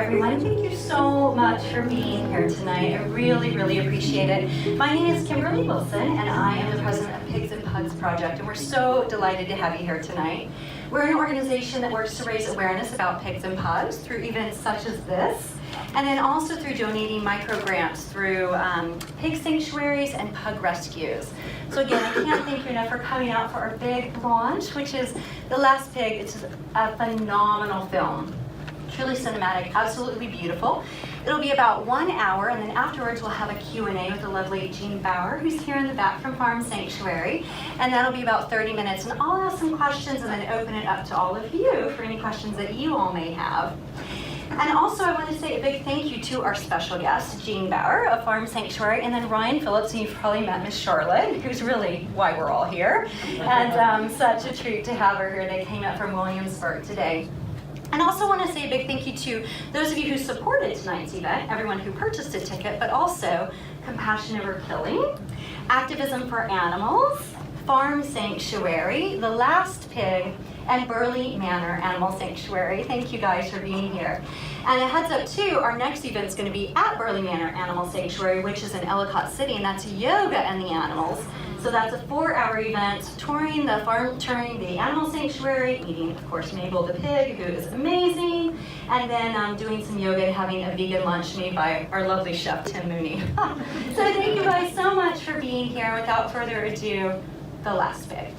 everyone. Thank you so much for being here tonight. I really, really appreciate it. My name is Kimberly Wilson, and I am the president of Pigs and Pugs Project, and we're so delighted to have you here tonight. We're an organization that works to raise awareness about pigs and pugs through events such as this, and then also through donating micro grants through pig sanctuaries and pug rescues. So again, I can't thank you enough for coming out for our big launch, which is The Last Pig. It's just a phenomenal film. Truly cinematic, absolutely beautiful. It'll be about 1 hour, and then afterwards we'll have a Q&A with the lovely Baur, who's here in the back from Farm Sanctuary, and that'll be about 30 minutes. And I'll ask some questions and then open it up to all of you for any questions that you all may have. And also I want to say a big thank you to our special guest, Baur of Farm Sanctuary, and then Ryan Phillips, and you've probably met Miss Charlotte, who's really why we're all here. And such a treat to have her here. They came up from Williamsburg today. And I also want to say a big thank you to those of you who supported tonight's event, everyone who purchased a ticket, but also Compassion Over Killing, Activism for Animals, Farm Sanctuary, The Last Pig, and Burley Manor Animal Sanctuary. Thank you guys for being here. And a heads up too, our next event is going to be at Burley Manor Animal Sanctuary, which is in Ellicott City, and that's Yoga and the Animals. So that's a 4-hour event, touring the farm, touring the animal sanctuary, meeting, of course, Mabel the pig, who is amazing, and then doing some yoga and having a vegan lunch made by our lovely chef, Tim Mooney. So thank you guys so much for being here. Without further ado, The Last Pig.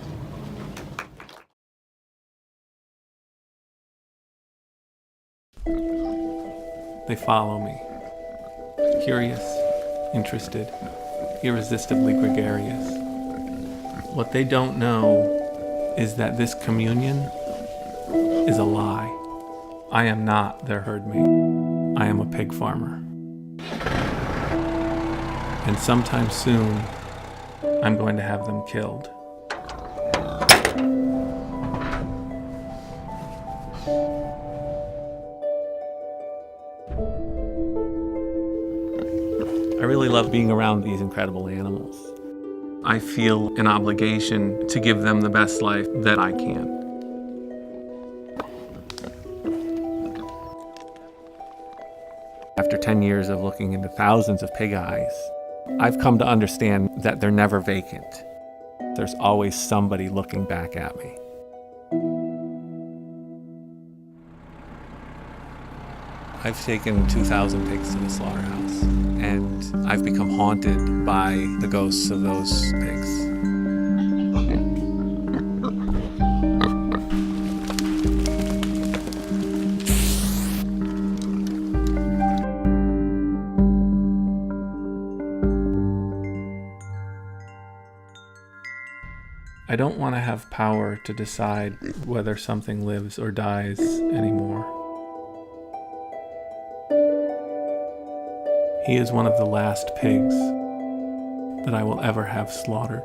They follow me, curious, interested, irresistibly gregarious. What they don't know is that this communion is a lie. I am not their herd mate. I am a pig farmer. And sometime soon, I'm going to have them killed. I really love being around these incredible animals. I feel an obligation to give them the best life that I can. After 10 years of looking into thousands of pig eyes, I've come to understand that they're never vacant. There's always somebody looking back at me. I've taken 2,000 pigs to the slaughterhouse, and I've become haunted by the ghosts of those pigs. I don't want to have power to decide whether something lives or dies anymore. He is one of the last pigs that I will ever have slaughtered.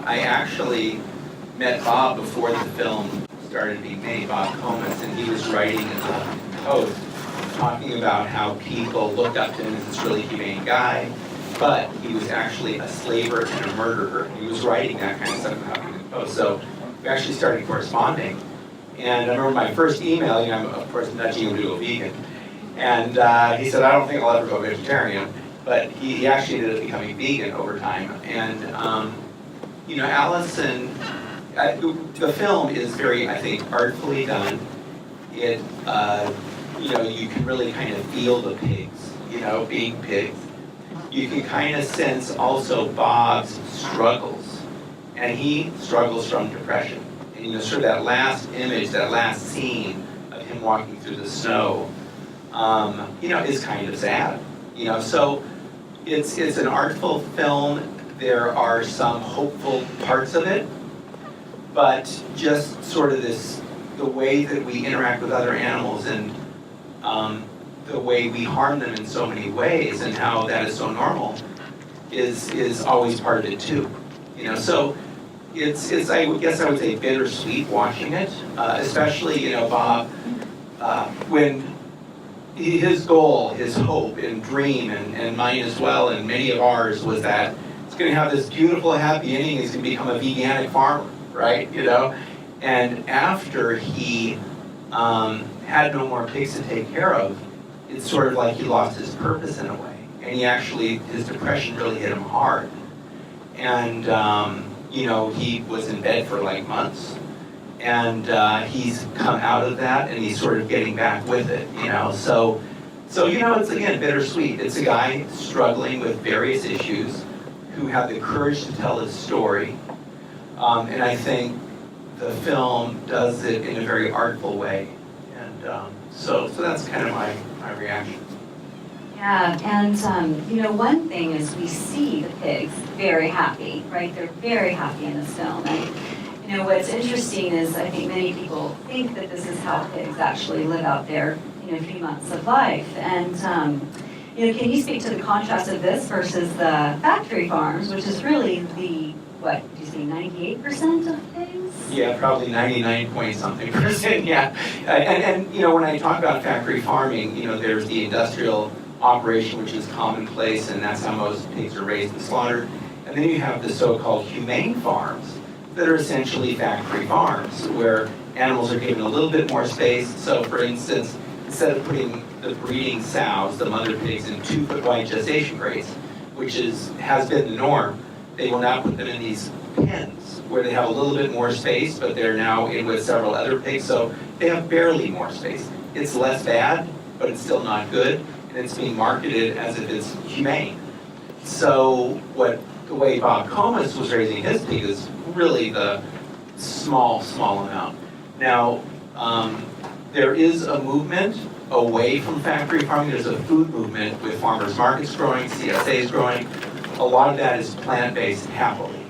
I actually met Bob before the film started being made, Bob Comas, and he was writing a post talking about how people looked up to him as this really humane guy, but he was actually a slaver and a murderer. He was writing that kind of stuff about him in the post. So we actually started corresponding. And I remember my first email, I'm of course nudging him to go vegan. And he said, I don't think I'll ever go vegetarian, but he actually ended up becoming vegan over time. And Allison, the film is very, I think, artfully done. It, you can really kind of feel the pigs, being pigs. You can kind of sense also Bob's struggles, and he struggles from depression. And sort of that last image, that last scene of him walking through the snow, is kind of sad. So it's an artful film. There are some hopeful parts of it, but just sort of the way that we interact with other animals and the way we harm them in so many ways and how that is so normal is always part of it too. So it's I guess I would say bittersweet watching it, especially, Bob, when his goal, his hope and dream, and mine as well, and many of ours, was that it's going to have this beautiful, happy ending. He's going to become a veganic farmer, right? And after he had no more pigs to take care of, it's sort of like he lost his purpose in a way. And his depression really hit him hard. And, he was in bed for like months. And he's come out of that, and he's sort of getting back with it, So, it's, again, bittersweet. It's a guy struggling with various issues who had the courage to tell his story. And I think the film does it in a very artful way. And so that's kind of my reaction. Yeah, and one thing is we see the pigs very happy, right? They're very happy in this film. And what's interesting is I think many people think that this is how pigs actually live out their few months of life. And can you speak to the contrast of this versus the factory farms, which is really what did you say, 98% of pigs? Yeah, probably 99 point something percent. Yeah, and when I talk about factory farming, there's the industrial operation, which is commonplace, and that's how most pigs are raised and slaughtered. And then you have the so-called humane farms that are essentially factory farms, where animals are given a little bit more space. So, for instance, instead of putting the breeding sows, the mother pigs, in 2-foot wide gestation crates, which has been the norm, they will now put them in these pens where they have a little bit more space, but they're now in with several other pigs, so they have barely more space. It's less bad, but it's still not good, and it's being marketed as if it's humane. So the way Bob Comas was raising his pig is really the small amount. Now, there is a movement away from factory farming. There's a food movement with farmers markets growing, CSAs growing. A lot of that is plant-based, happily.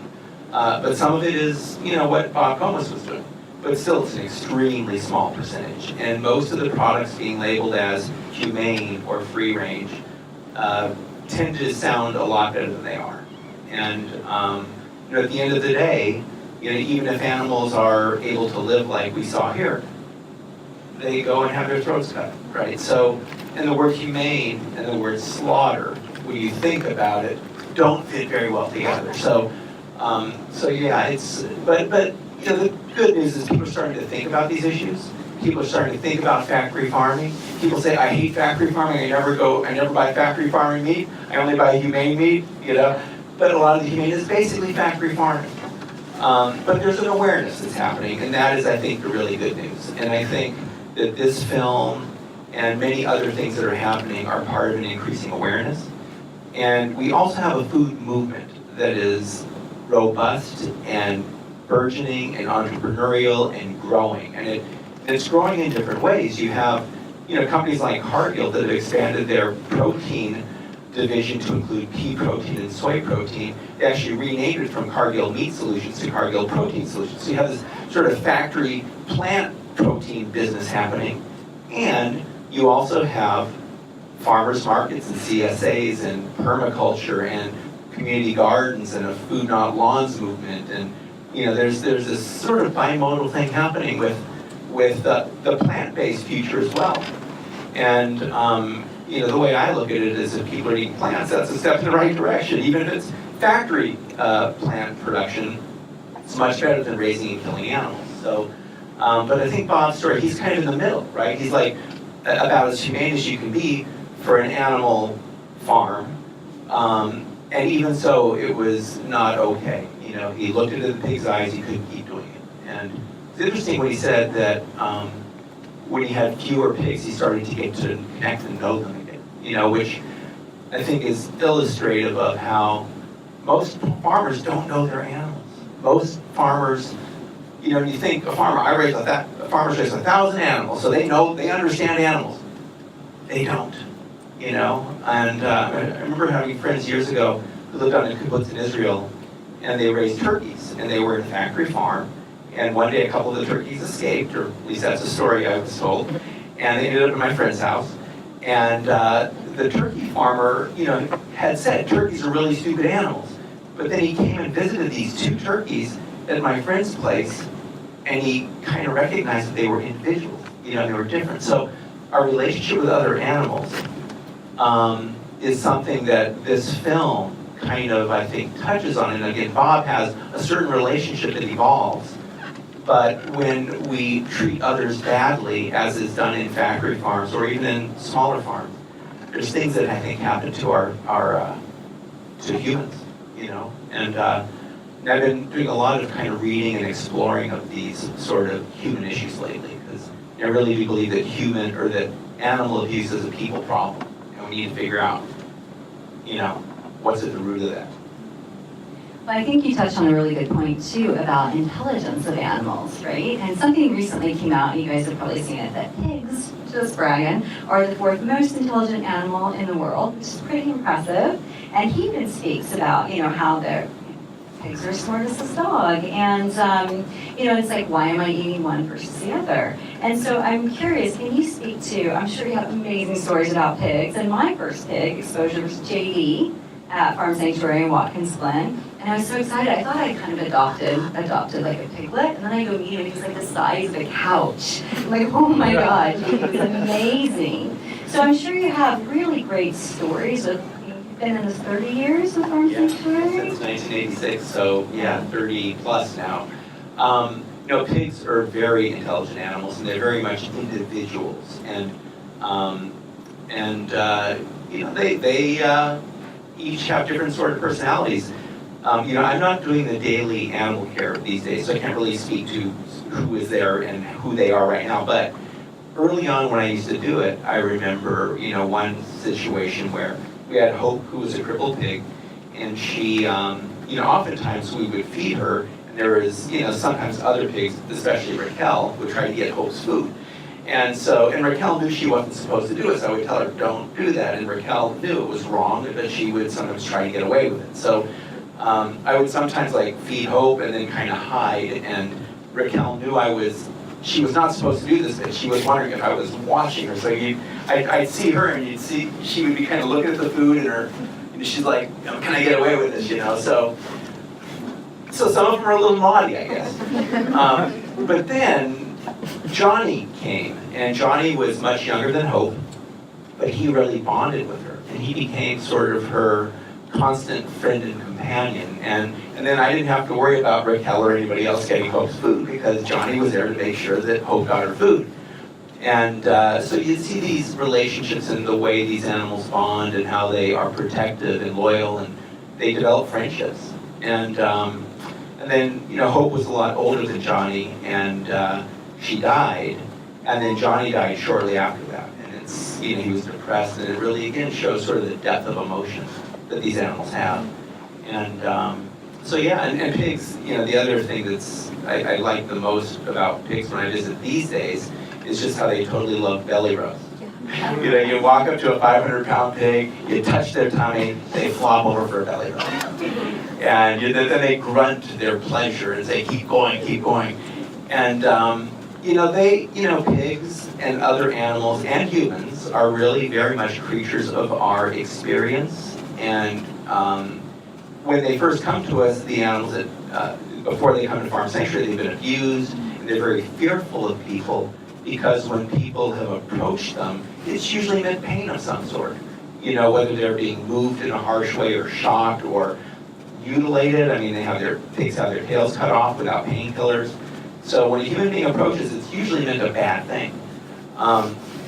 But some of it is, what Bob Comas was doing. But still, it's an extremely small percentage. And most of the products being labeled as humane or free range tend to sound a lot better than they are. And at the end of the day, even if animals are able to live like we saw here, they go and have their throats cut, right? So, and the word humane and the word slaughter, when you think about it, don't fit very well together. So yeah, but the good news is people are starting to think about these issues. People are starting to think about factory farming. People say, I hate factory farming. I never buy factory farming meat. I only buy humane meat, But a lot of the humane is basically factory farming. But there's an awareness that's happening, and that is, I think, the really good news. And I think that this film and many other things that are happening are part of an increasing awareness. And we also have a food movement that is robust and burgeoning and entrepreneurial and growing. And it's growing in different ways. You have, companies like Cargill that have expanded their protein division to include pea protein and soy protein. They actually renamed it from Cargill Meat Solutions to Cargill Protein Solutions. So you have this sort of factory plant protein business happening. And you also have farmers markets and CSAs and permaculture and community gardens and a food not lawns movement. And there's this sort of bimodal thing happening with the plant-based future as well. And the way I look at it is if people are eating plants, that's a step in the right direction. Even if it's factory plant production, it's much better than raising and killing animals. So, but I think Bob's story, he's kind of in the middle, right? He's like about as humane as you can be for an animal farm. And even so, it was not okay. He looked into the pig's eyes, he couldn't keep doing it. And it's interesting when he said that when he had fewer pigs, he started to get to connect and know them again, which I think is illustrative of how most farmers don't know their animals. Most farmers, you think a farmer, farmers raise 1,000 animals, so they understand animals. They don't, And I remember having friends years ago who lived on a kibbutz in Israel, and they raised turkeys, and they were in a factory farm. And one day a couple of the turkeys escaped, or at least that's a story I was told, and they ended up at my friend's house. And the turkey farmer, had said turkeys are really stupid animals. But then he came and visited these two turkeys, at my friend's place, and he kind of recognized that they were individuals, they were different. So our relationship with other animals is something that this film kind of, I think, touches on. And again, Bob has a certain relationship that evolves, but when we treat others badly, as is done in factory farms or even in smaller farms, there's things that I think happen to our to humans, and I've been doing a lot of kind of reading and exploring of these sort of human issues lately, because I really do believe that animal abuse is a people problem, and we need to figure out, what's at the root of that. Well, I think you touched on a really good point too about intelligence of animals, right? And something recently came out, and you guys have probably seen it, that pigs, just bragging, are the 4th most intelligent animal in the world, which is pretty impressive. And he even speaks about, how their pigs are as smart as this dog. And, it's like, why am I eating one versus the other? And so I'm curious, can you speak to, I'm sure you have amazing stories about pigs. And my first pig exposure was JD at Farm Sanctuary in Watkins Glen. And I was so excited. I thought I kind of adopted like a piglet. And then I go meet him, and he's like the size of a couch. I'm like, oh my God, he's amazing. So I'm sure you have really great stories with, you've been in this 30 years with Farm Sanctuary? Since 1986, so 30 plus now. Pigs are very intelligent animals, and they're very much individuals. And they each have different sort of personalities. I'm not doing the daily animal care these days, so I can't really speak to who is there and who they are right now. But early on when I used to do it, I remember, one situation where we had Hope, who was a crippled pig, and she, oftentimes we would feed her, and there was, sometimes other pigs, especially Raquel, would try to get Hope's food. And Raquel knew she wasn't supposed to do it, so I would tell her, don't do that. And Raquel knew it was wrong, but she would sometimes try to get away with it. So I would sometimes feed Hope and then kind of hide, and Raquel knew she was not supposed to do this, but she was wondering if I was watching her. So I'd see her, and she would be kind of looking at the food, and she's like, can I get away with this, So some of them are a little naughty, I guess. But then Johnny came, and Johnny was much younger than Hope, but he really bonded with her, and he became sort of her constant friend and companion. And then I didn't have to worry about Raquel or anybody else getting Hope's food, because Johnny was there to make sure that Hope got her food. And so you see these relationships and the way these animals bond and how they are protective and loyal, and they develop friendships. And then, Hope was a lot older than Johnny, and she died, and then Johnny died shortly after that. And he was depressed, and it really, again, shows sort of the depth of emotion that these animals have. And and pigs, the other thing that's I like the most about pigs when I visit these days is just how they totally love belly rubs. You walk up to a 500-pound pig, you touch their tummy, they flop over for a belly rub. And then they grunt their pleasure and say, keep going, keep going. And, pigs and other animals and humans are really very much creatures of our experience. And when they first come to us, the animals before they come to Farm Sanctuary, they've been abused, and they're very fearful of people, because when people have approached them, it's usually meant pain of some sort. Whether they're being moved in a harsh way or shocked or mutilated. I mean, pigs have their tails cut off without painkillers. So when a human being approaches, it's usually meant a bad thing.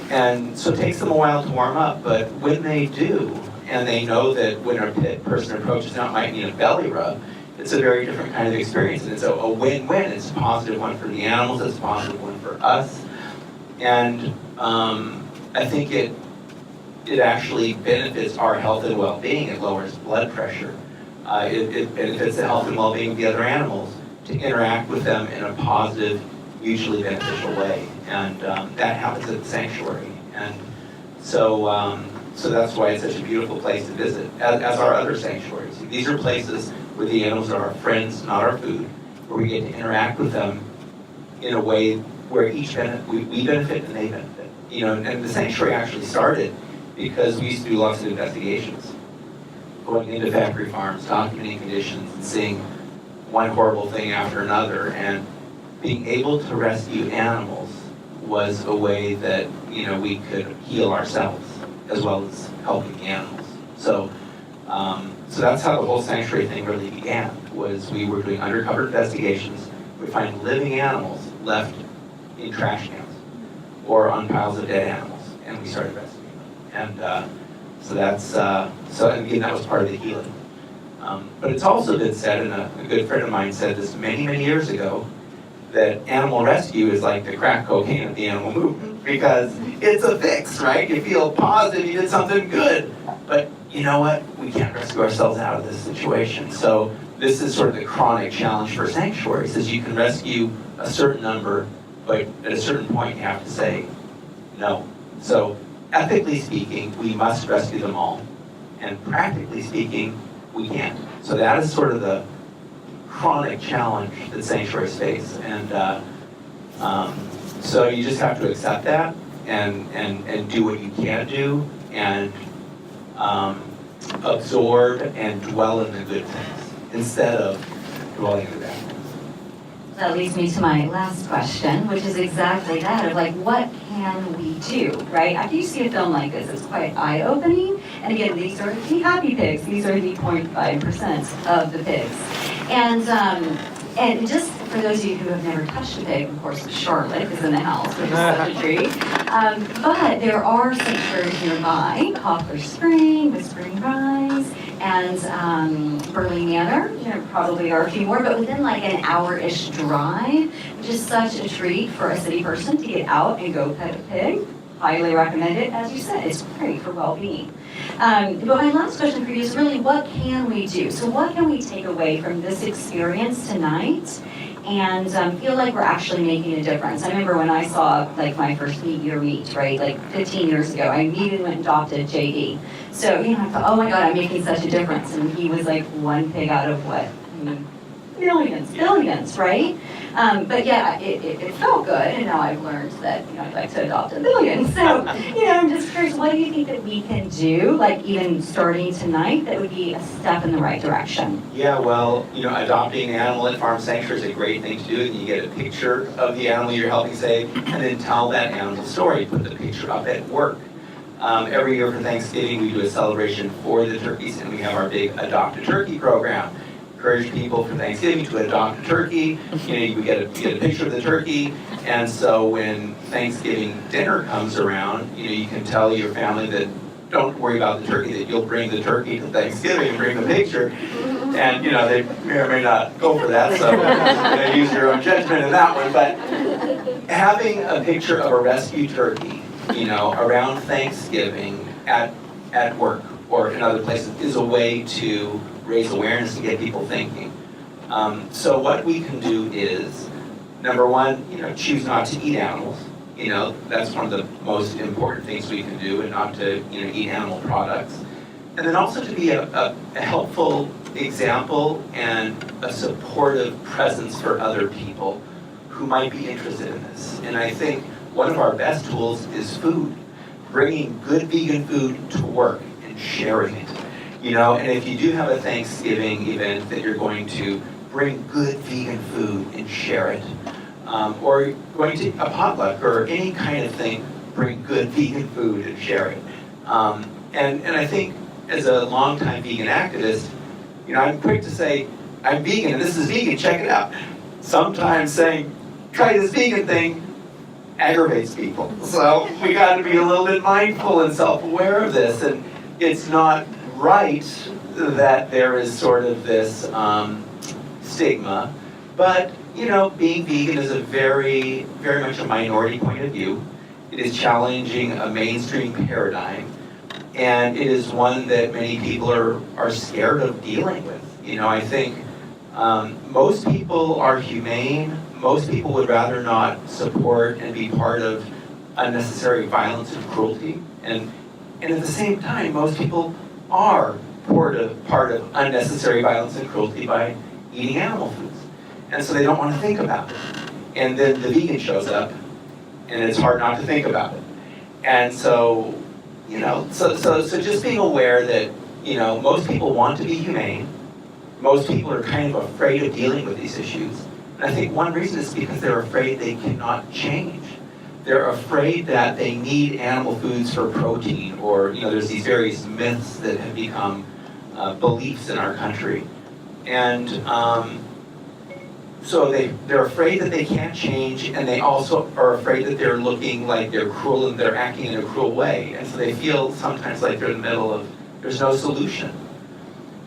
And so it takes them a while to warm up, but when they do, and they know that when a person approaches now, it might need a belly rub, it's a very different kind of experience, and it's a win-win. It's a positive one for the animals, it's a positive one for us. And I think it actually benefits our health and well-being. It lowers blood pressure. It benefits the health and well-being of the other animals to interact with them in a positive, mutually beneficial way. And that happens at the sanctuary. And so that's why it's such a beautiful place to visit, as are other sanctuaries. These are places where the animals are our friends, not our food, where we get to interact with them in a way where we benefit and they benefit. And the sanctuary actually started because we used to do lots of investigations, going into factory farms, documenting conditions, and seeing one horrible thing after another, and being able to rescue animals was a way that, you know, we could heal ourselves as well as helping the animals. So, so that's how the whole sanctuary thing really began, was we were doing undercover investigations. We find living animals left in trash cans or on piles of dead animals, and we started rescuing them. And so that's, so again, that was part of the healing. But it's also been said, and a good friend of mine said this many, many years ago, that animal rescue is like the crack cocaine of the animal movement, because it's a fix, right? You feel positive, you did something good, but you know what? We can't rescue ourselves out of this situation. So this is sort of the chronic challenge for sanctuaries, is you can rescue a certain number, but at a certain point you have to say no. So ethically speaking, we must rescue them all, and practically speaking, we can't. So that is sort of the chronic challenge that sanctuaries face, and so you just have to accept that and do what you can do, and absorb and dwell in the good things instead of dwelling in the bad things. That leads me to my last question, which is exactly that, of like, what can we do, right? After you see a film like this, it's quite eye-opening. And again, these are the happy pigs. These are the 0.5% of the pigs. And just for those of you who have never touched a pig, of course, Charlotte is in the house, which is such a treat. But there are sanctuaries nearby, Poplar Spring, Whispering Rise, and Burley Manor. Probably there are a few more, but within like an hour-ish drive, which is such a treat for a city person to get out and go pet a pig. Highly recommend it. As you said, it's great for well-being. But my last question for you is really, what can we do? So what can we take away from this experience tonight and feel like we're actually making a difference? I remember when I saw like my first Meet Your Meat, right, like 15 years ago, I immediately went and adopted JD. So, you know, I thought, oh my God, I'm making such a difference. And he was like one pig out of what? Billions, right? But yeah, it felt good, and now I've learned that, you know, I'd like to adopt a billion. So, you know, I'm just curious, what do you think that we can do, like even starting tonight, that would be a step in the right direction? Yeah, well, you know, adopting an animal at farm sanctuary is a great thing to do, and you get a picture of the animal you're helping save, and then tell that animal story. Put the picture up at work. Every year for Thanksgiving, we do a celebration for the turkeys, and we have our big Adopt a Turkey program. Encourage people for Thanksgiving to adopt a turkey. You know, you get a picture of the turkey, and so when Thanksgiving dinner comes around, you know, you can tell your family that don't worry about the turkey, that you'll bring the turkey to Thanksgiving and bring the picture. And you know, they may or may not go for that, so you know, use your own judgment in that one. But having a picture of a rescued turkey, you know, around Thanksgiving at work or in other places is a way to raise awareness and get people thinking. So what we can do is, number one, you know, choose not to eat animals. You know, that's one of the most important things we can do, and not to, you know, eat animal products. And then also to be a helpful example and a supportive presence for other people who might be interested in this. And I think one of our best tools is food. Bringing good vegan food to work and sharing it. You know, and if you do have a Thanksgiving event that you're going to bring good vegan food and share it, or going to a potluck or any kind of thing, bring good vegan food and share it. And I think as a longtime vegan activist, you know, I'm quick to say, I'm vegan and this is vegan, check it out. Sometimes saying, try this vegan thing, aggravates people. So we got to be a little bit mindful and self-aware of this, and it's not right that there is sort of this stigma, but you know, being vegan is a very, very much a minority point of view. It is challenging a mainstream paradigm, and it is one that many people are scared of dealing with. You know, I think most people are humane. Most people would rather not support and be part of unnecessary violence and cruelty, and at the same time, most people are part of unnecessary violence and cruelty by eating animal foods. And so they don't want to think about it. And then the vegan shows up, and it's hard not to think about it. And so, you know, so just being aware that, you know, most people want to be humane. most people are kind of afraid of dealing with these issues. And I think one reason is because they're afraid they cannot change. They're afraid that they need animal foods for protein, or there's these various myths that have become beliefs in our country. And so they're afraid that they can't change, and they also are afraid that they're looking like they're cruel and they're acting in a cruel way. And so they feel sometimes like they're in the middle of, there's no solution.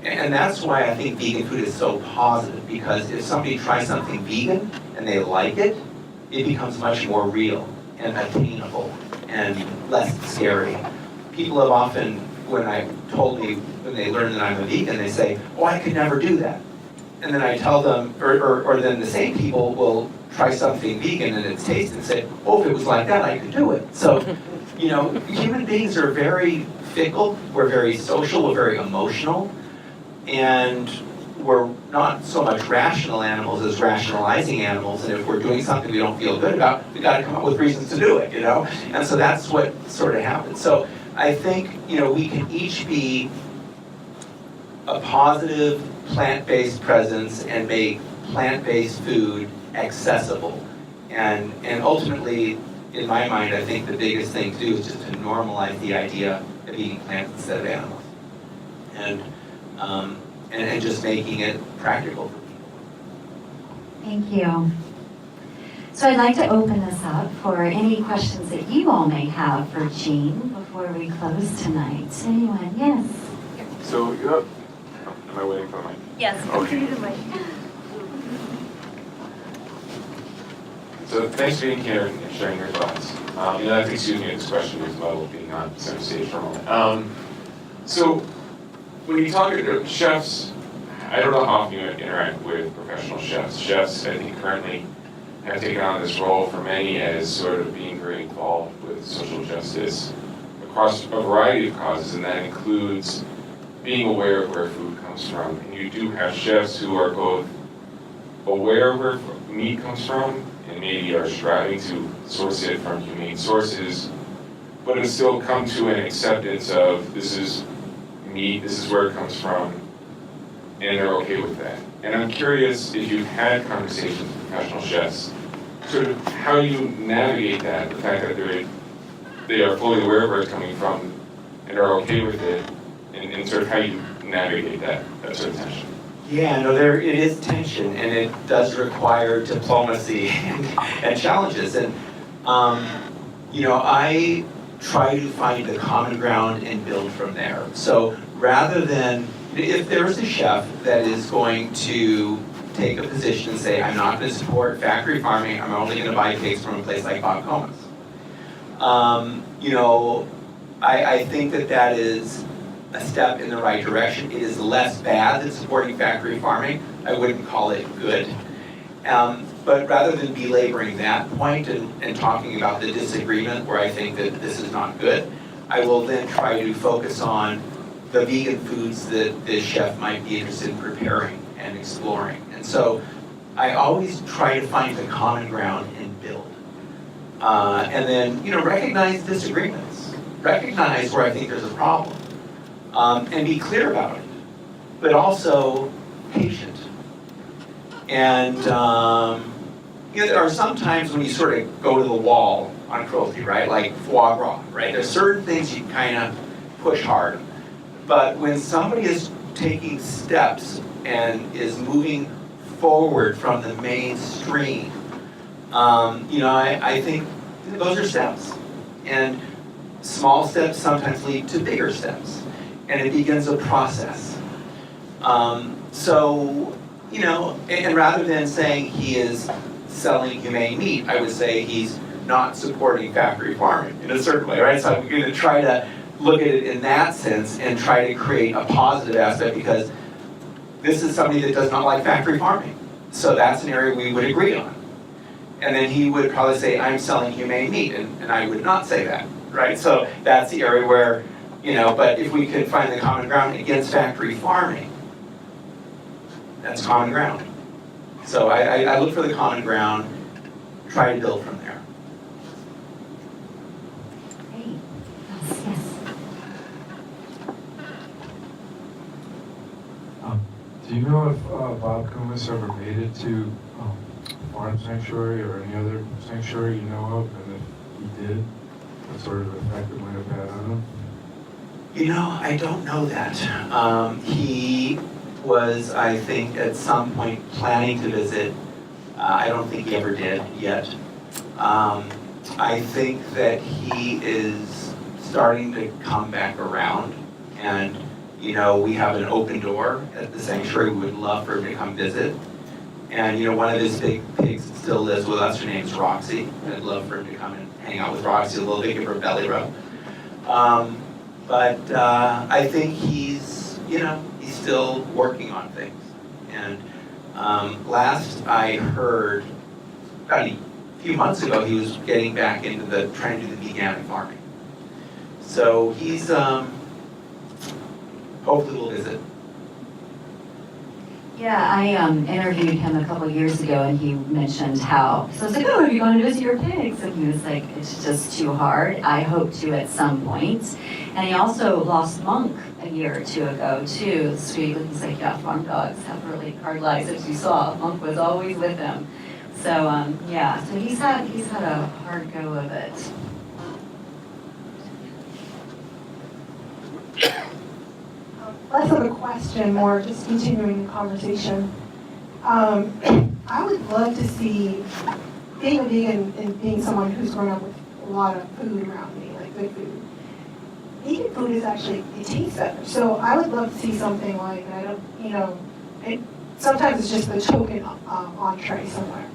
And that's why I think vegan food is so positive, because if somebody tries something vegan and they like it, it becomes much more real and attainable and less scary. People have often, when they learn that I'm a vegan, they say, oh, I could never do that. And then I tell them, or then the same people will try something vegan and it's tasty and say, oh, if it was like that, I could do it. So, human beings are very fickle, we're very social, we're very emotional, and we're not so much rational animals as rationalizing animals, and if we're doing something we don't feel good about, we got to come up with reasons to do it, And so that's what sort of happens. So I think, we can each be a positive plant-based presence and make plant-based food accessible. And ultimately, in my mind, I think the biggest thing to do is just to normalize the idea of eating plants instead of animals. And just making it practical for people. Thank you. So I'd like to open this up for any questions that you all may have for Jean before we close tonight. Anyone? Yes? So, am I waiting for the mic? Yes. Okay. So thanks for being here and sharing your thoughts. I think Susan had this question as well, being on center stage for a moment. So when you talk to chefs, I don't know how often you interact with professional chefs. Chefs, I think, currently have taken on this role for many as sort of being very involved with social justice across a variety of causes, and that includes being aware of where food comes from. And you do have chefs who are both aware of where meat comes from and maybe are striving to source it from humane sources, but have still come to an acceptance of this is meat, this is where it comes from, and they're okay with that. And I'm curious if you've had conversations with professional chefs, sort of how you navigate that, the fact that they are fully aware of where it's coming from and are okay with it, and sort of how you navigate that sort of tension. Yeah, no, it is tension, and it does require diplomacy and challenges. And, I try to find the common ground and build from there. So rather than, if there's a chef that is going to take a position and say, I'm not going to support factory farming, I'm only going to buy pigs from a place like Bob Comas. I think that is a step in the right direction. It is less bad than supporting factory farming. I wouldn't call it good. But rather than belaboring that point and talking about the disagreement where I think that this is not good, I will then try to focus on the vegan foods that this chef might be interested in preparing and exploring. And so I always try to find the common ground and build. And then, recognize disagreements. Recognize where I think there's a problem. And be clear about it. But also patient. And, there are some times when you sort of go to the wall on cruelty, right? Like foie gras, right? There's certain things you kind of push hard. But when somebody is taking steps and is moving forward from the mainstream, I think those are steps. And small steps sometimes lead to bigger steps. And it begins a process. And rather than saying he is selling humane meat, I would say he's not supporting factory farming in a certain way, right? So I'm going to try to look at it in that sense and try to create a positive aspect, because this is somebody that does not like factory farming. So that's an area we would agree on. And then he would probably say, I'm selling humane meat, and I would not say that, right? So that's the area where, but if we could find the common ground against factory farming, that's common ground. So I look for the common ground, try to build from there. Great. Yes. Do you know if Bob Kumis ever made it to Farm Sanctuary or any other sanctuary you know of? And if he did, what sort of effect it might have had on him? You know, I don't know that. He was, I think, at some point planning to visit. I don't think he ever did yet. I think that he is starting to come back around, and you know, we have an open door at the sanctuary. We would love for him to come visit. And you know, one of his big pigs still lives with us. Her name's Roxy. I'd love for him to come and hang out with Roxy a little bit, give her a belly rub. But I think he's, you know, he's still working on things. And last I heard, about a few months ago, he was getting back into trying to do the vegan farming. So he's, hopefully we'll visit. Yeah, I interviewed him a couple years ago, and he mentioned how, so I was like, oh, are you going to visit your pigs? And he was like, it's just too hard. I hope to at some point. And he also lost Monk a year or two ago, too. Sweet, he's like, yeah, farm dogs have really hard lives, as you saw. Monk was always with him. So, yeah, so he's had a hard go of it. Less of a question, more just continuing the conversation. I would love to see, being a vegan and being someone who's grown up with a lot of food around me, like good food, vegan food is actually, it tastes better. So I would love to see something like, I don't, you know, sometimes it's just the token entree somewhere,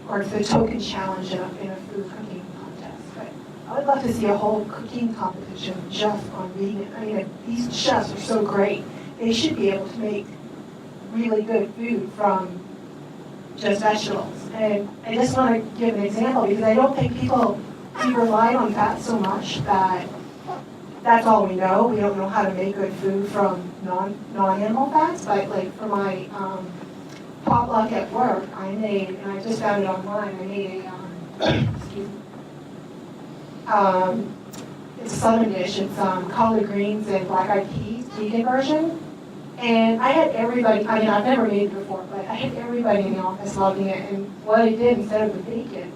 or it's the token challenge in a food cooking contest. But I would love to see a whole cooking competition just on vegan. I mean, these chefs are so great. They should be able to make really good food from just vegetables. And I just want to give an example because I don't think we rely on fat so much that that's all we know. We don't know how to make good food from non-animal fats. But like for my potluck at work, I made, and I just found it online, I made excuse me, it's a southern dish. It's collard greens and black-eyed peas, vegan version. And I had everybody, I mean, I've never made it before, but I had everybody in the office loving it. And what I did instead of the bacon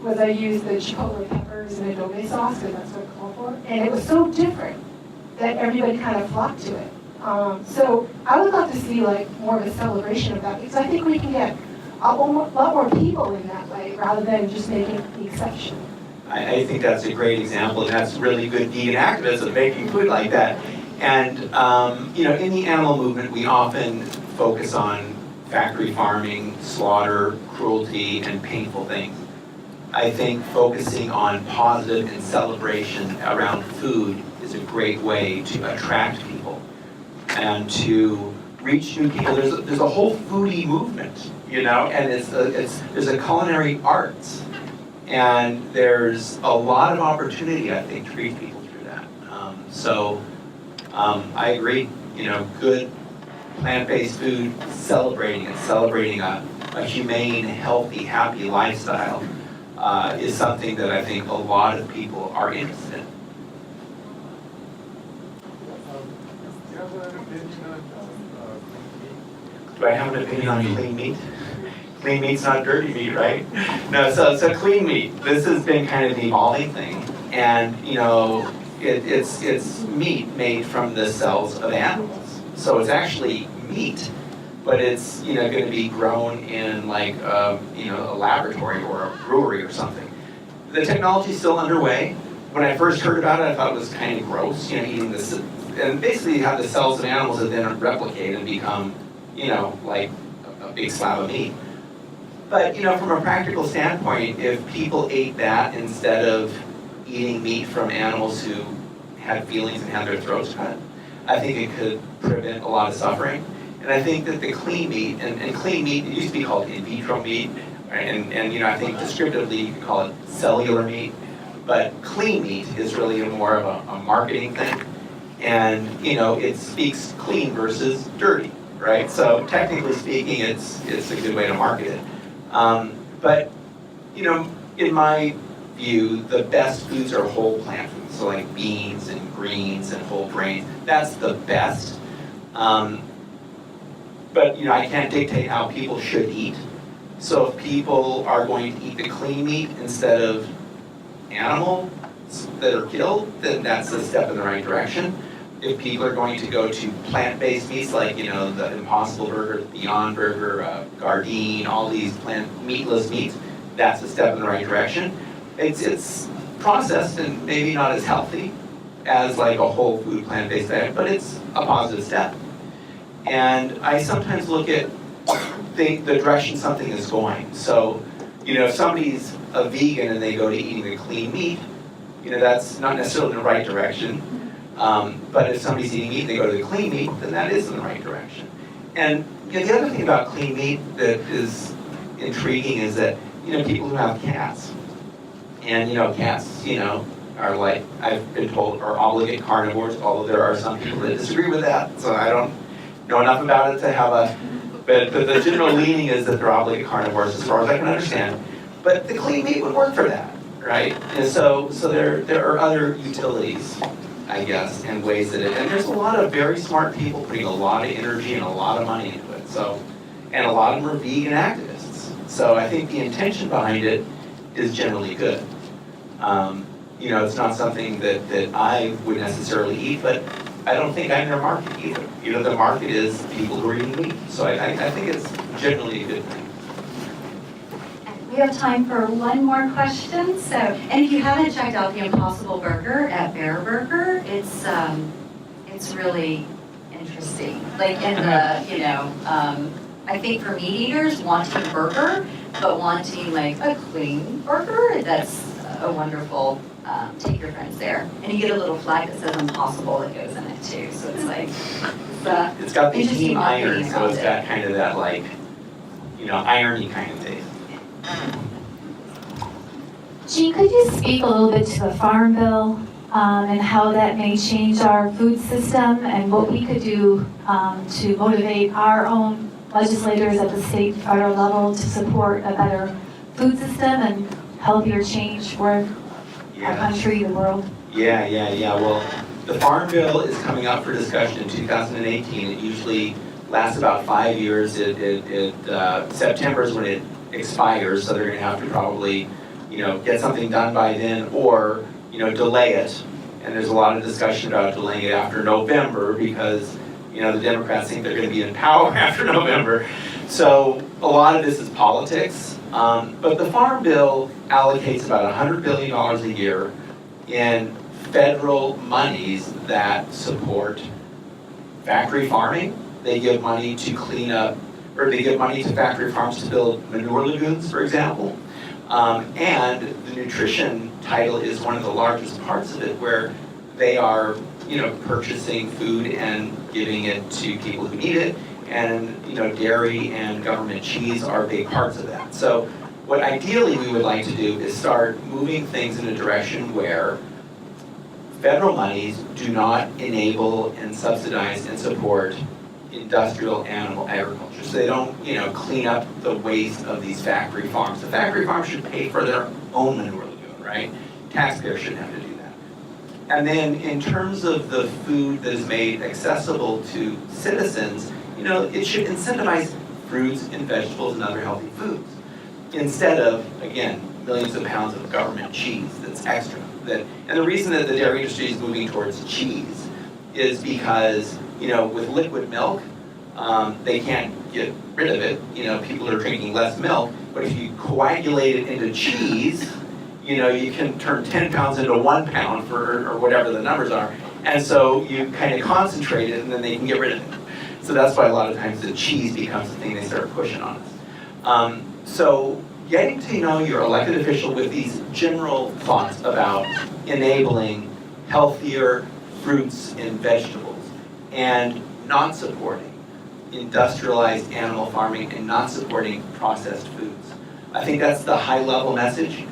was I used the chipotle peppers and adobe sauce, because that's what it's called for. And it was so different that everybody kind of flocked to it. So I would love to see like more of a celebration of that, because I think we can get a lot more people in that way, rather than just making the exception. I think that's a great example, and that's really good vegan activism, making food like that. And, you know, in the animal movement, we often focus on factory farming, slaughter, cruelty, and painful things. I think focusing on positive and celebration around food is a great way to attract people and to reach new people. There's a whole foodie movement, you know, and there's a culinary arts. And there's a lot of opportunity, I think, to reach people through that. I agree, you know, good plant-based food, celebrating a humane, healthy, happy lifestyle is something that I think a lot of people are interested in. Do I have an opinion on clean meat? Clean meat's not dirty meat, right? No, so clean meat. This has been kind of an evolving thing, and you know, it's meat made from the cells of animals. So it's actually meat, but it's going to be grown in like a laboratory or a brewery or something. The technology's still underway. When I first heard about it, I thought it was kind of gross, eating this, and basically how the cells of animals that then replicate and become, like a big slab of meat. But, from a practical standpoint, if people ate that instead of eating meat from animals who had feelings and had their throats cut, I think it could prevent a lot of suffering. And I think that the clean meat, and clean meat, it used to be called in vitro meat, and I think descriptively you could call it cellular meat, but clean meat is really more of a marketing thing. And, it speaks clean versus dirty, right? So technically speaking, it's a good way to market it. But, in my view, the best foods are whole plant foods, so like beans and greens and whole grains. That's the best. but I can't dictate how people should eat. So if people are going to eat the clean meat instead of animals that are killed, then that's a step in the right direction. If people are going to go to plant-based meats like the Impossible Burger, the Beyond Burger, Gardein, all these meatless meats, that's a step in the right direction. It's processed and maybe not as healthy as like a whole food plant-based diet, but it's a positive step. And I sometimes look at the direction something is going. So, if somebody's a vegan and they go to eating the clean meat, that's not necessarily in the right direction. But if somebody's eating meat and they go to the clean meat, then that is in the right direction. And the other thing about clean meat that is intriguing is that, people who have cats, and cats, are like, I've been told, are obligate carnivores, although there are some people that disagree with that, so I don't know enough about it to have but the general leaning is that they're obligate carnivores as far as I can understand. But the clean meat would work for that, right? And so there are other utilities, I guess, and ways that and there's a lot of very smart people putting a lot of energy and a lot of money into it. So, and a lot of them are vegan activists. So I think the intention behind it is generally good. It's not something that I would necessarily eat, but I don't think I'm their market either. The market is people who are eating meat. So I think it's generally a good thing. We have time for one more question. So, and if you haven't checked out the Impossible Burger at Baur Burger, it's really interesting. Like in the, I think for meat eaters, wanting a burger, but wanting like a clean burger, that's a wonderful, take your friends there. And you get a little flag that says Impossible that goes in it too. So it's like, it's got the interesting team iron, marketing so around it's it. got kind of that like, irony kind of taste. Jean, could you speak a little bit to the Farm Bill and how that may change our food system and what we could do to motivate our own legislators at the state and federal level to support a better food system and healthier change for our country, the world? Yeah. Well, the Farm Bill is coming up for discussion in 2018. It usually lasts about 5 years. September is when it expires, so they're going to have to probably get something done by then, or delay it. And there's a lot of discussion about delaying it after November because the Democrats think they're going to be in power after November. So a lot of this is politics. But the Farm Bill allocates about $100 billion a year in federal monies that support factory farming. They give money to clean up, or they give money to factory farms to build manure lagoons, for example. And the nutrition title is one of the largest parts of it, where they are, purchasing food and giving it to people who need it. And, dairy and government cheese are big parts of that. So what ideally we would like to do is start moving things in a direction where federal monies do not enable and subsidize and support industrial animal agriculture. So they don't, clean up the waste of these factory farms. The factory farms should pay for their own manure lagoon, right? Taxpayers shouldn't have to do that. And then in terms of the food that is made accessible to citizens, it should incentivize fruits and vegetables and other healthy foods, instead of, again, millions of pounds of government cheese that's extra. And the reason that the dairy industry is moving towards cheese is because, with liquid milk, they can't get rid of it. People are drinking less milk, but if you coagulate it into cheese, you can turn 10 pounds into 1 pound or whatever the numbers are. And so you kind of concentrate it and then they can get rid of it. So that's why a lot of times the cheese becomes the thing they start pushing on us. So getting to know your elected official with these general thoughts about enabling healthier fruits and vegetables and not supporting industrialized animal farming and not supporting processed foods. I think that's the high level message.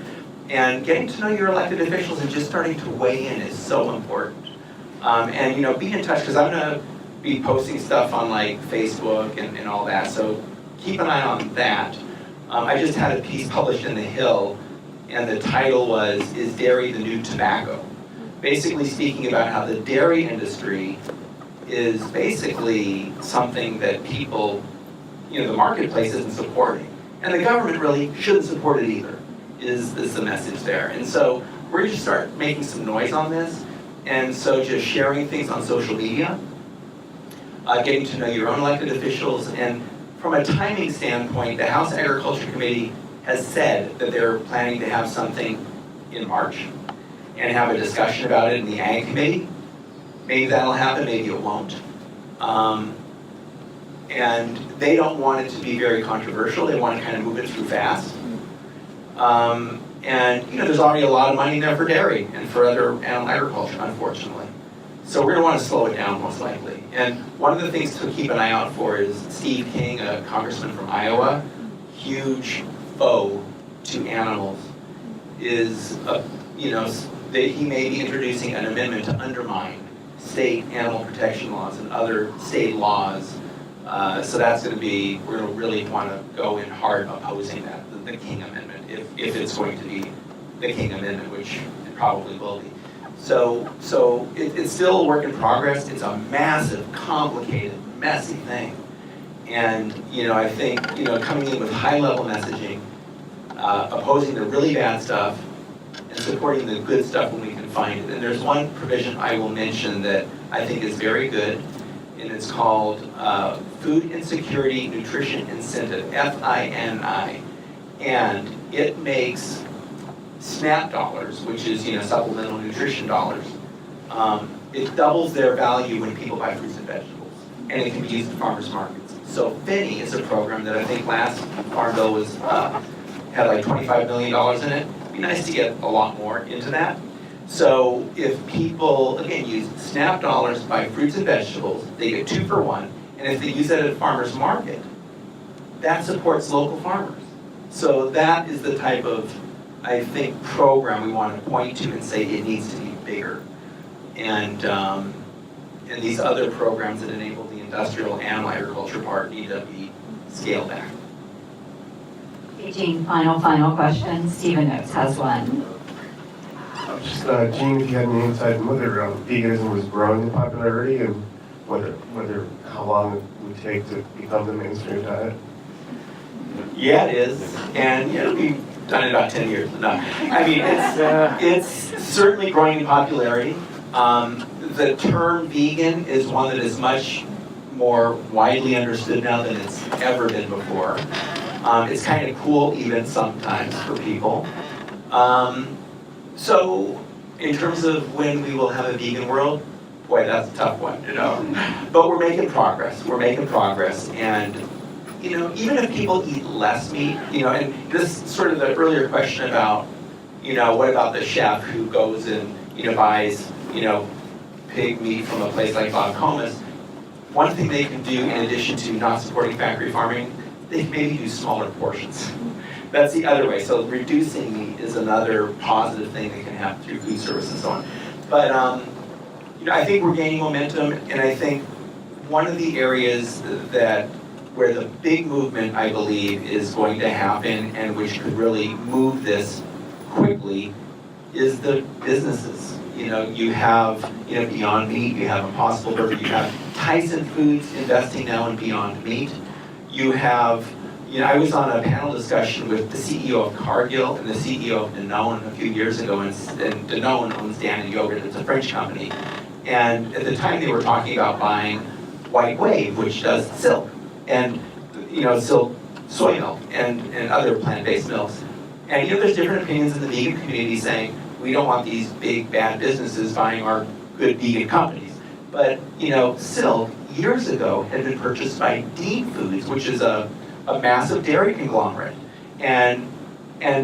And getting to know your elected officials and just starting to weigh in is so important. And be in touch, because I'm gonna be posting stuff on like Facebook and all that, so keep an eye on that. I just had a piece published in The Hill, and the title was, "Is Dairy the New Tobacco?" Basically speaking about how the dairy industry is basically something that people, the marketplace isn't supporting. And the government really shouldn't support it either, is the message there. And so we're going to start making some noise on this. And so just sharing things on social media, getting to know your own elected officials, and from a timing standpoint, the House Agriculture Committee has said that they're planning to have something in March and have a discussion about it in the Ag Committee. Maybe that'll happen, maybe it won't. And they don't want it to be very controversial. They want to kind of move it through fast. And there's already a lot of money there for dairy and for other animal agriculture, unfortunately. So we're going to want to slow it down, most likely. And one of the things to keep an eye out for is Steve King, a congressman from Iowa, huge foe to animals, is, he may be introducing an amendment to undermine state animal protection laws and other state laws. So that's going to be, we're going to really want to go in hard opposing that, the King Amendment, if it's going to be the King Amendment, which it probably will be. So it's still a work in progress. It's a massive, complicated, messy thing. And, I think, coming in with high-level messaging, opposing the really bad stuff, and supporting the good stuff when we can find it. And there's one provision I will mention that I think is very good, and it's called Food Insecurity Nutrition Incentive, FINI. And it makes SNAP dollars, which is supplemental nutrition dollars, it doubles their value when people buy fruits and vegetables, and it can be used in farmers markets. So FINI is a program that I think last Farm Bill was had like $25 million in it. It'd be nice to get a lot more into that. So if people, again, use SNAP dollars to buy fruits and vegetables, they get 2 for 1, and if they use that at a farmer's market, that supports local farmers. So that is the type of, I think, program we want to point to and say it needs to be bigger. And these other programs that enable the industrial animal agriculture part need to be scaled back. Okay, Jean, final question. Stephen Noakes has one. Just, Jean, if you had any insight on whether veganism was growing in popularity and how long it would take to become the mainstream diet? Yeah, it is, and we've done it about 10 years. No, I mean it's certainly growing in popularity. The term vegan is one that is much more widely understood now than it's ever been before. It's kind of cool even sometimes for people. So in terms of when we will have a vegan world, boy, that's a tough one, But we're making progress. And even if people eat less meat, and this is sort of the earlier question about, what about the chef who goes and, buys, pig meat from a place like Bob Comas. One thing they can do in addition to not supporting factory farming, they can maybe do smaller portions. That's the other way. So reducing meat is another positive thing that can happen through food service and so on. But, I think we're gaining momentum, and I think one of the areas where the big movement, I believe, is going to happen and which could really move this quickly is the businesses. You have, Beyond Meat, you have Impossible Burger, you have Tyson Foods investing now in Beyond Meat. You have, I was on a panel discussion with the CEO of Cargill and the CEO of Danone a few years ago, and Danone owns Danone Yogurt, it's a French company. And at the time they were talking about buying White Wave, which does silk, and silk soy milk and other plant-based milks. And there's different opinions in the vegan community saying, we don't want these big bad businesses buying our good vegan companies. But silk years ago had been purchased by Dean Foods, which is a massive dairy conglomerate. And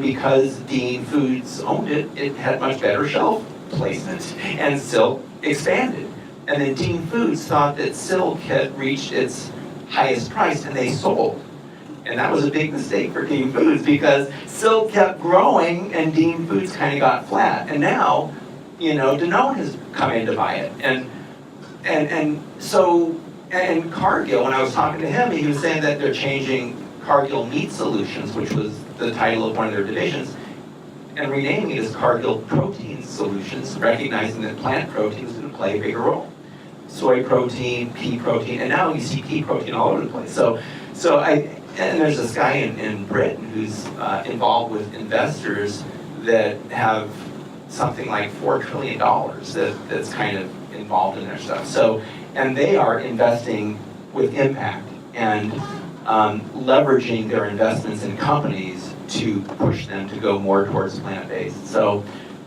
because Dean Foods owned it, it had much better shelf placement, and silk expanded. And then Dean Foods thought that silk had reached its highest price, and they sold. And that was a big mistake for Dean Foods because silk kept growing and Dean Foods kind of got flat. And now, Danone has come in to buy it. And Cargill, when I was talking to him, he was saying that they're changing Cargill Meat Solutions, which was the title of one of their divisions, and renaming it as Cargill Protein Solutions, recognizing that plant protein is going to play a bigger role. soy protein, pea protein, and now you see pea protein all over the place. And there's this guy in Britain who's involved with investors that have something like $4 trillion that's kind of involved in their stuff. So, and they are investing with impact and leveraging their investments in companies to push them to go more towards plant-based. So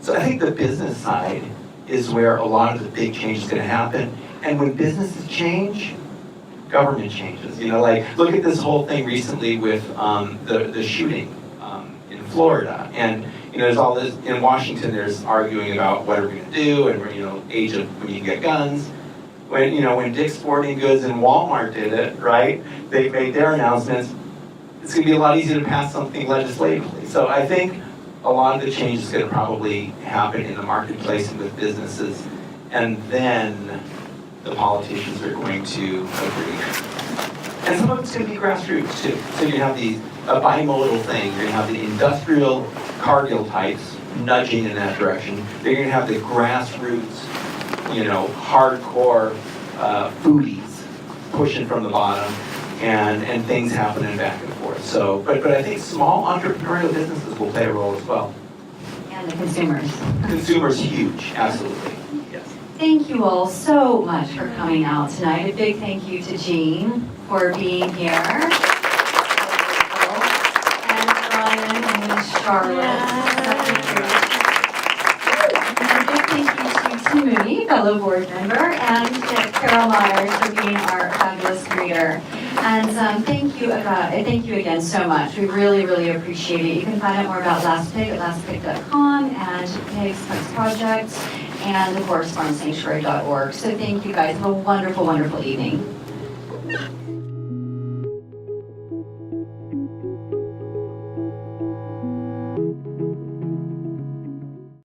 I think the business side is where a lot of the big change is going to happen. And when businesses change, government changes. You know, like look at this whole thing recently with the shooting in Florida, and you know, there's all this in Washington. There's arguing about what are we going to do, and you know, age of when you can get guns. When Dick's Sporting Goods and Walmart did it, right? They made their announcements. It's going to be a lot easier to pass something legislatively. So I think a lot of the change is going to probably happen in the marketplace and with businesses, and then the politicians are going to agree. And some of it's going to be grassroots too. So you have a bimodal thing. You're going to have the industrial Cargill types nudging in that direction. You're going to have the grassroots, you know, hardcore foodies pushing from the bottom, and things happening back and forth. So, but I think small entrepreneurial businesses will play a role as well. And the consumers. Consumers huge, absolutely. Yes. Thank you all so much for coming out tonight. A big thank you to Jean for being here. And Brian and Charlotte. And a big thank you to Tim Mooney, fellow board member, and Carol Myers for being our fabulous reader. And thank you again so much. We really, really appreciate it. You can find out more about Last Pig at lastpig.com and Pigs Pugs Project, and of course farmsanctuary.org. So thank you guys. Have a wonderful, wonderful evening.